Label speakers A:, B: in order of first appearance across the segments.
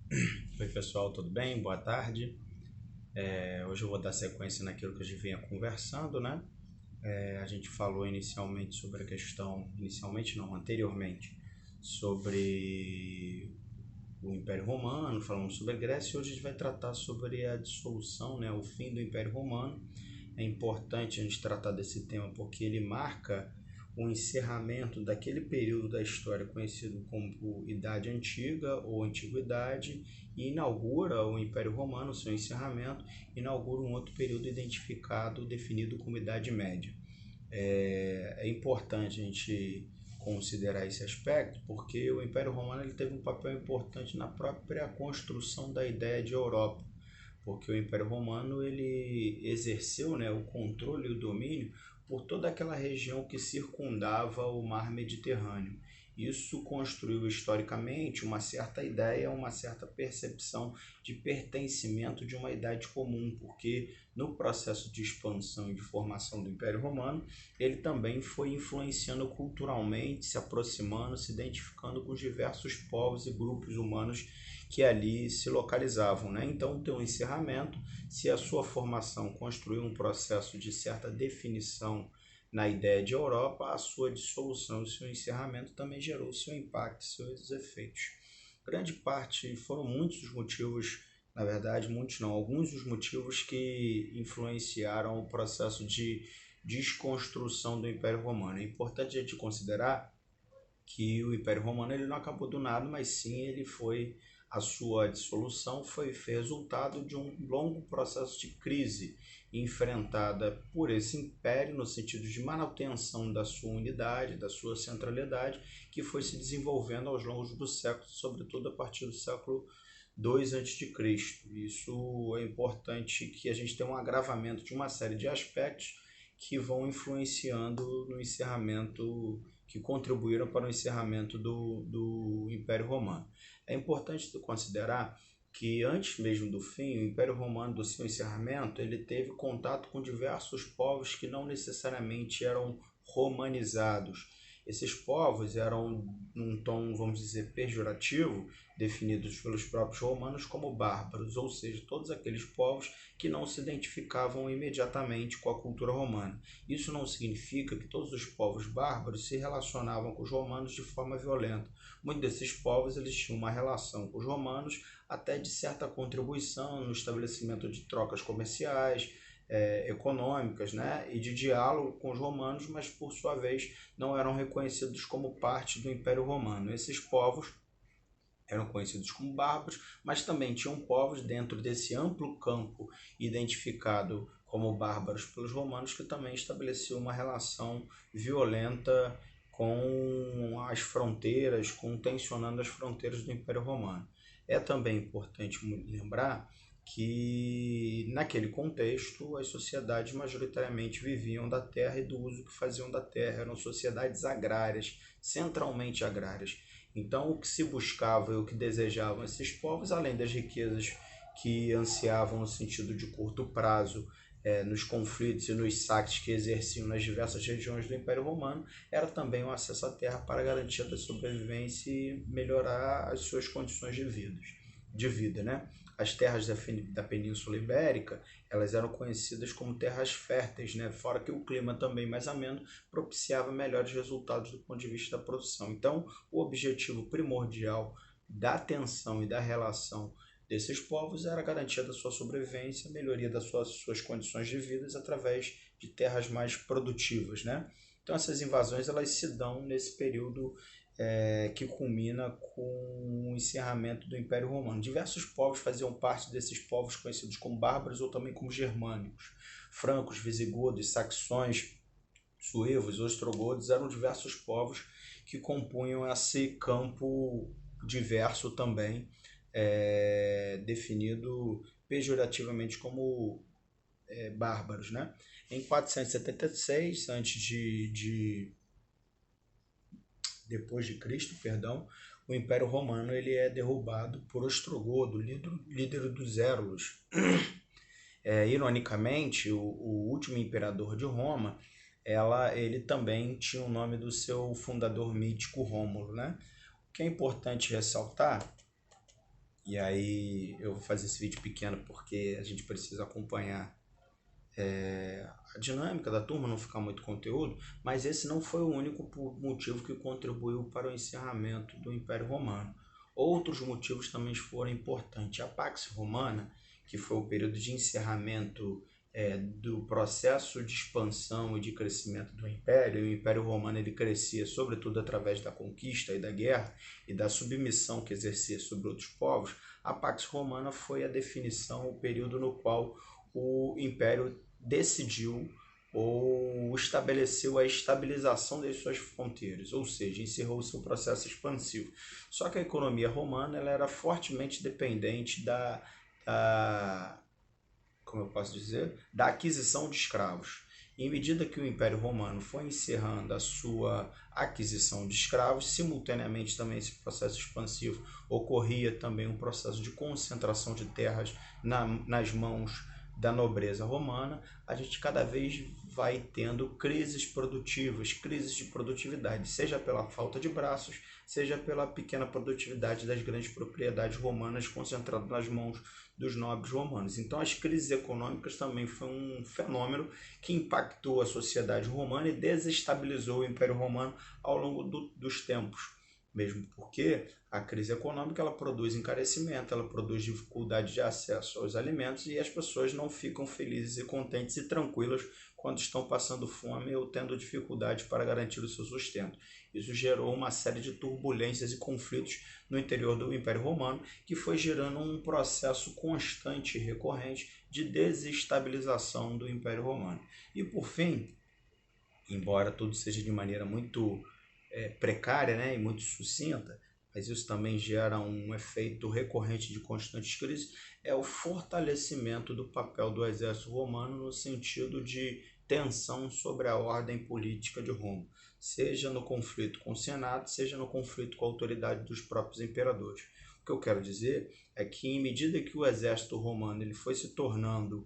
A: Oi pessoal, tudo bem? Boa tarde. Hoje eu vou dar sequência naquilo que a gente vinha conversando, né? A gente falou inicialmente sobre a questão, inicialmente não, anteriormente, sobre o Império Romano, falamos sobre a Grécia e hoje a gente vai tratar sobre a dissolução, né? O fim do Império Romano. É importante a gente tratar desse tema porque ele marca o encerramento daquele período da história conhecido como Idade Antiga ou Antiguidade e inaugura o Império Romano, seu encerramento, inaugura um outro período identificado, definido como Idade Média. É importante a gente considerar esse aspecto porque o Império Romano ele teve um papel importante na própria construção da ideia de Europa, porque o Império Romano ele exerceu, né, o controle e o domínio por toda aquela região que circundava o mar Mediterrâneo. Isso construiu historicamente uma certa ideia, uma certa percepção de pertencimento de uma idade comum, porque no processo de expansão e de formação do Império Romano, ele também foi influenciando culturalmente, se aproximando, se identificando com os diversos povos e grupos humanos que ali se localizavam, né? Então, tem um encerramento. Se a sua formação construiu um processo de certa definição na ideia de Europa, a sua dissolução e seu encerramento também gerou seu impacto, seus efeitos. Grande parte, foram muitos os motivos, na verdade, muitos não, alguns dos motivos que influenciaram o processo de desconstrução do Império Romano. É importante a gente considerar que o Império Romano ele não acabou do nada, mas sim ele foi a sua dissolução foi resultado de um longo processo de crise enfrentada por esse império no sentido de manutenção da sua unidade, da sua centralidade, que foi se desenvolvendo aos longos dos séculos, sobretudo a partir do século II a.C. Isso é importante que a gente tenha um agravamento de uma série de aspectos que vão influenciando no encerramento, que contribuíram para o encerramento do Império Romano. É importante considerar que antes mesmo do fim, o Império Romano, do seu encerramento, ele teve contato com diversos povos que não necessariamente eram romanizados. Esses povos eram, num tom, vamos dizer, pejorativo, definidos pelos próprios romanos como bárbaros, ou seja, todos aqueles povos que não se identificavam imediatamente com a cultura romana. Isso não significa que todos os povos bárbaros se relacionavam com os romanos de forma violenta. Muitos desses povos eles tinham uma relação com os romanos até de certa contribuição no estabelecimento de trocas comerciais, econômicas, né, e de diálogo com os romanos, mas por sua vez não eram reconhecidos como parte do Império Romano. Esses povos eram conhecidos como bárbaros, mas também tinham povos dentro desse amplo campo identificado como bárbaros pelos romanos que também estabeleciam uma relação violenta com as fronteiras, com tensionando as fronteiras do Império Romano. É também importante lembrar que naquele contexto as sociedades majoritariamente viviam da terra e do uso que faziam da terra, eram sociedades agrárias, centralmente agrárias. Então, o que se buscava e o que desejavam esses povos, além das riquezas que ansiavam no sentido de curto prazo, nos conflitos e nos saques que exerciam nas diversas regiões do Império Romano, era também o acesso à terra para garantia da sobrevivência e melhorar as suas condições de vida, né? As terras da Península Ibérica, elas eram conhecidas como terras férteis, né? Fora que o clima também mais ameno propiciava melhores resultados do ponto de vista da produção. Então, o objetivo primordial da atenção e da relação desses povos era a garantia da sua sobrevivência, a melhoria das suas condições de vida através de terras mais produtivas, né? Então essas invasões elas se dão nesse período que culmina com o encerramento do Império Romano. Diversos povos faziam parte desses povos conhecidos como bárbaros ou também como germânicos. Francos, visigodos, saxões, suevos, ostrogodos eram diversos povos que compunham esse campo diverso também, definido pejorativamente como bárbaros, né? Em 476 depois de Cristo, perdão, o Império Romano ele é derrubado por Ostrogodo, líder dos Érulos. Ironicamente, o último imperador de Roma, ele também tinha o nome do seu fundador mítico Rômulo, né? O que é importante ressaltar E aí eu vou fazer esse vídeo pequeno porque a gente precisa acompanhar a dinâmica da turma, não ficar muito conteúdo, mas esse não foi o único motivo que contribuiu para o encerramento do Império Romano. Outros motivos também foram importantes. A Pax Romana, que foi o período de encerramento do processo de expansão e de crescimento do Império, e o Império Romano ele crescia sobretudo através da conquista e da guerra e da submissão que exercia sobre outros povos. A Pax Romana foi a definição, o período no qual o Império decidiu ou estabeleceu a estabilização das suas fronteiras, ou seja, encerrou o seu processo expansivo. Só que a economia romana ela era fortemente dependente como eu posso dizer, da aquisição de escravos. E em medida que o Império Romano foi encerrando a sua aquisição de escravos, simultaneamente também esse processo expansivo ocorria também um processo de concentração de terras nas mãos da nobreza romana. A gente cada vez vai tendo crises produtivas, crises de produtividade, seja pela falta de braços, seja pela pequena produtividade das grandes propriedades romanas concentradas nas mãos dos nobres romanos. Então as crises econômicas também foi um fenômeno que impactou a sociedade romana e desestabilizou o Império Romano ao longo dos tempos. Mesmo porque a crise econômica ela produz encarecimento, ela produz dificuldade de acesso aos alimentos e as pessoas não ficam felizes e contentes e tranquilas quando estão passando fome ou tendo dificuldade para garantir o seu sustento. Isso gerou uma série de turbulências e conflitos no interior do Império Romano, que foi gerando um processo constante e recorrente de desestabilização do Império Romano. E por fim, embora tudo seja de maneira muito precária, né, e muito sucinta, mas isso também gera um efeito recorrente de constantes crises, é o fortalecimento do papel do exército romano no sentido de tensão sobre a ordem política de Roma, seja no conflito com o Senado, seja no conflito com a autoridade dos próprios imperadores. O que eu quero dizer é que, em medida que o exército romano ele foi se tornando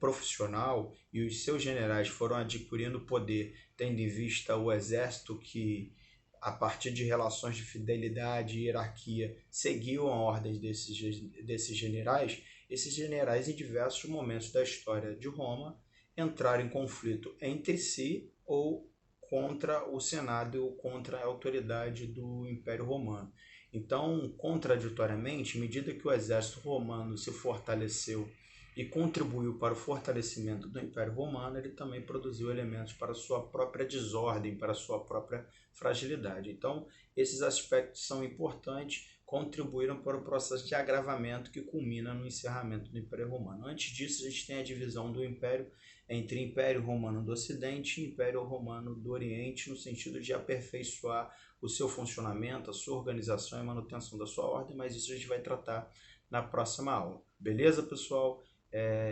A: profissional e os seus generais foram adquirindo poder, tendo em vista o exército que, a partir de relações de fidelidade e hierarquia, seguiam a ordem desses generais, esses generais, em diversos momentos da história de Roma, entraram em conflito entre si ou contra o Senado ou contra a autoridade do Império Romano. Então, contraditoriamente, à medida que o exército romano se fortaleceu e contribuiu para o fortalecimento do Império Romano, ele também produziu elementos para a sua própria desordem, para a sua própria fragilidade. Então, esses aspectos são importantes, contribuíram para o processo de agravamento que culmina no encerramento do Império Romano. Antes disso, a gente tem a divisão do Império entre Império Romano do Ocidente e Império Romano do Oriente, no sentido de aperfeiçoar o seu funcionamento, a sua organização e manutenção da sua ordem, mas isso a gente vai tratar na próxima aula. Beleza, pessoal?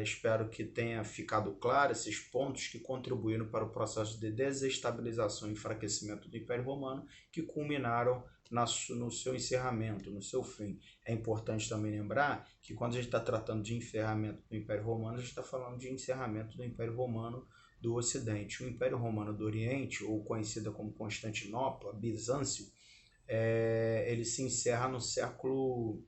A: Espero que tenha ficado claro esses pontos que contribuíram para o processo de desestabilização e enfraquecimento do Império Romano, que culminaram no seu encerramento, no seu fim. É importante também lembrar que quando a gente está tratando de encerramento do Império Romano, a gente está falando de encerramento do Império Romano do Ocidente. O Império Romano do Oriente, ou conhecida como Constantinopla, Bizâncio, ele se encerra no século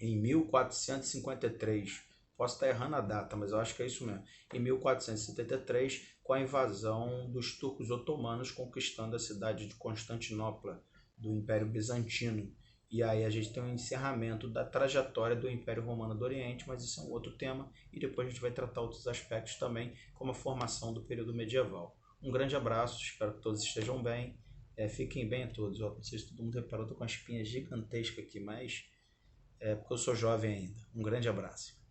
A: em 1453. Posso estar errando a data, mas eu acho que é isso mesmo. Em 1473, com a invasão dos turcos otomanos conquistando a cidade de Constantinopla, do Império Bizantino. E aí a gente tem um encerramento da trajetória do Império Romano do Oriente, mas isso é um outro tema, e depois a gente vai tratar outros aspectos também, como a formação do período medieval. Um grande abraço, espero que todos estejam bem. Fiquem bem a todos. Não sei se todo mundo reparou, eu estou com uma espinha gigantesca aqui, mas porque eu sou jovem ainda. Um grande abraço.